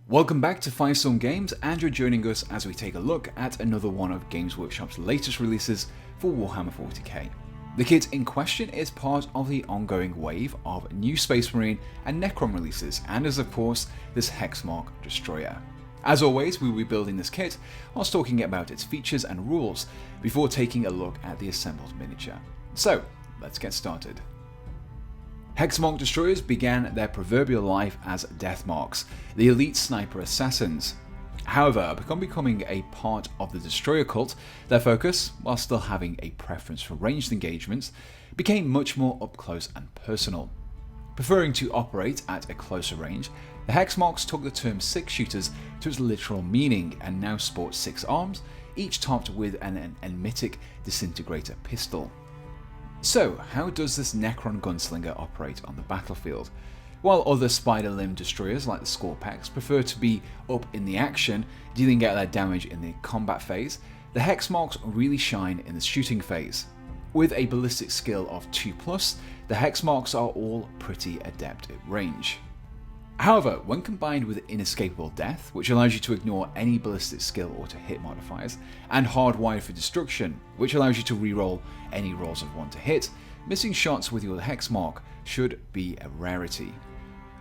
Welcome back to Firestorm Games, and you're joining us as we take a look at another one of Games Workshop's latest releases for Warhammer 40k. The kit in question is part of the ongoing wave of new Space Marine and Necron releases, and is of course this Hexmark Destroyer. As always, we will be building this kit whilst talking about its features and rules before taking a look at the assembled miniature. So, let's get started. Hexmark Destroyers began their proverbial life as death marks, the elite sniper assassins. However, upon becoming a part of the Destroyer cult, their focus, while still having a preference for ranged engagements, became much more up close and personal. Preferring to operate at a closer range, the Hexmarks took the term six shooters to its literal meaning and now sport 6 arms, each topped with an enigmatic disintegrator pistol. So, how does this Necron gunslinger operate on the battlefield? While other spider-limbed destroyers like the Scorpex prefer to be up in the action, dealing out their damage in the combat phase, the Hexmarks really shine in the shooting phase. With a ballistic skill of 2+, the Hexmarks are all pretty adept at range. However, when combined with Inescapable Death, which allows you to ignore any ballistic skill or to hit modifiers, and Hardwired for Destruction, which allows you to reroll any rolls of 1 to hit, missing shots with your Hexmark should be a rarity.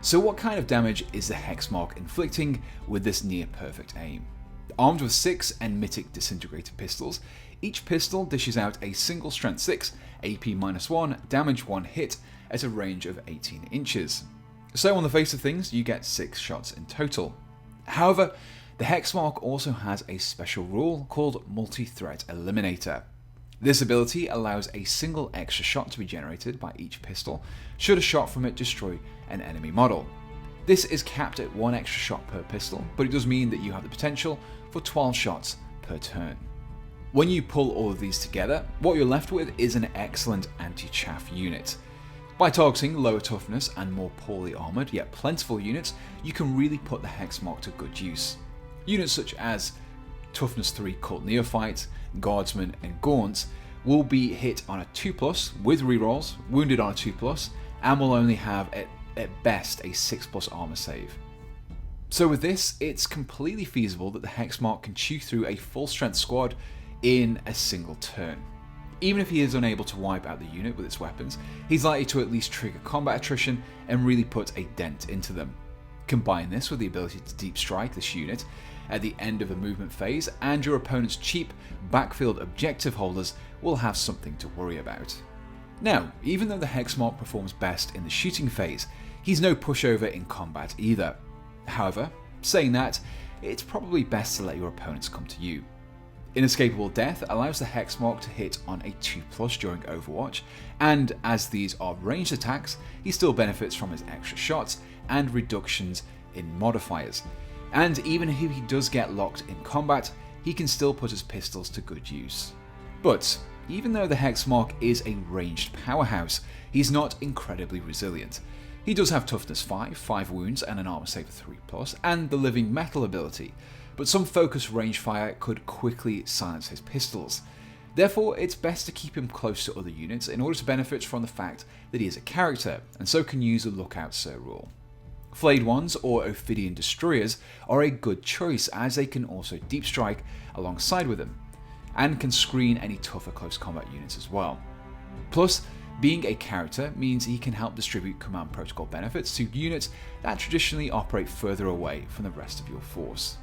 So what kind of damage is the Hexmark inflicting with this near perfect aim? Armed with 6 enigmatic disintegrator pistols, each pistol dishes out a single strength 6, AP -1, damage 1 hit at a range of 18 inches. So on the face of things, you get 6 shots in total. However, the Hexmark also has a special rule called Multi-Threat Eliminator. This ability allows a single extra shot to be generated by each pistol, should a shot from it destroy an enemy model. This is capped at 1 extra shot per pistol, but it does mean that you have the potential for 12 shots per turn. When you pull all of these together, what you're left with is an excellent anti-chaff unit. By targeting lower toughness and more poorly armoured yet plentiful units, you can really put the Hexmark to good use. Units such as Toughness 3 Cult Neophytes, Guardsmen and Gaunts will be hit on a 2+, with rerolls, wounded on a 2+, and will only have at best a 6+ armour save. So with this, it's completely feasible that the Hexmark can chew through a full strength squad in a single turn. Even if he is unable to wipe out the unit with its weapons, he's likely to at least trigger combat attrition and really put a dent into them. Combine this with the ability to deep strike this unit at the end of a movement phase, and your opponent's cheap backfield objective holders will have something to worry about. Now, even though the Hexmark performs best in the shooting phase, he's no pushover in combat either. However, saying that, it's probably best to let your opponents come to you. Inescapable Death allows the Hexmark to hit on a 2+ during Overwatch, and as these are ranged attacks, he still benefits from his extra shots and reductions in modifiers. And even if he does get locked in combat, he can still put his pistols to good use. But even though the Hexmark is a ranged powerhouse, he's not incredibly resilient. He does have Toughness 5 wounds and an armor save of 3+, and the Living Metal ability, but some focused range fire could quickly silence his pistols. Therefore, it's best to keep him close to other units in order to benefit from the fact that he is a character, and so can use the Lookout Sir rule. Flayed Ones or Ophidian Destroyers are a good choice, as they can also deep strike alongside with him, and can screen any tougher close combat units as well. Plus, being a character means he can help distribute command protocol benefits to units that traditionally operate further away from the rest of your force.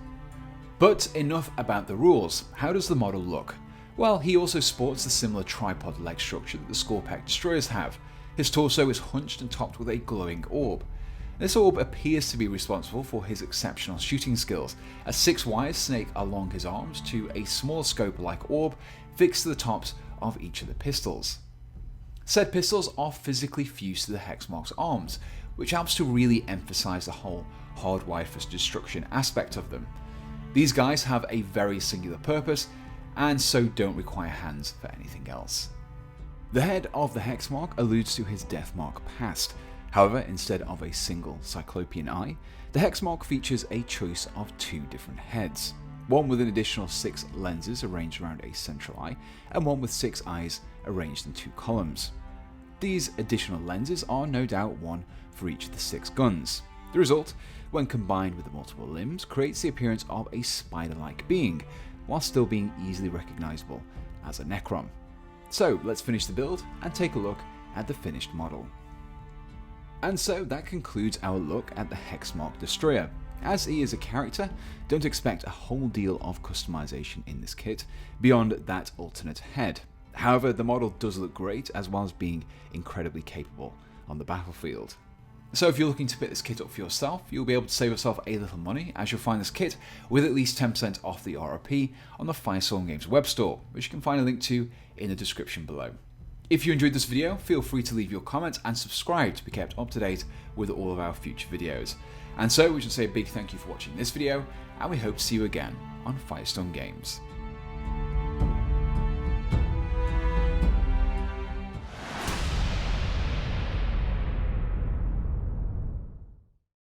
But enough about the rules. How does the model look? Well, he also sports the similar tripod leg structure that the Scorpex destroyers have. His torso is hunched and topped with a glowing orb. This orb appears to be responsible for his exceptional shooting skills, as 6 wires snake along his arms to a small scope-like orb fixed to the tops of each of the pistols. Said pistols are physically fused to the Hexmark's arms, which helps to really emphasize the whole hardwired for destruction aspect of them. These guys have a very singular purpose, and so don't require hands for anything else. The head of the Hexmark alludes to his Deathmark past. However, instead of a single cyclopean eye, the Hexmark features a choice of 2 different heads. One with an additional 6 lenses arranged around a central eye, and one with 6 eyes arranged in 2 columns. These additional lenses are no doubt one for each of the 6 guns. The result, when combined with the multiple limbs, creates the appearance of a spider-like being, while still being easily recognisable as a Necron. So let's finish the build and take a look at the finished model. And so that concludes our look at the Hexmark Destroyer. As he is a character, don't expect a whole deal of customization in this kit, beyond that alternate head. However, the model does look great, as well as being incredibly capable on the battlefield. So if you're looking to pick this kit up for yourself, you'll be able to save yourself a little money, as you'll find this kit with at least 10% off the RRP on the Firestorm Games web store, which you can find a link to in the description below. If you enjoyed this video, feel free to leave your comments and subscribe to be kept up to date with all of our future videos. And so we should say a big thank you for watching this video, and we hope to see you again on Firestorm Games.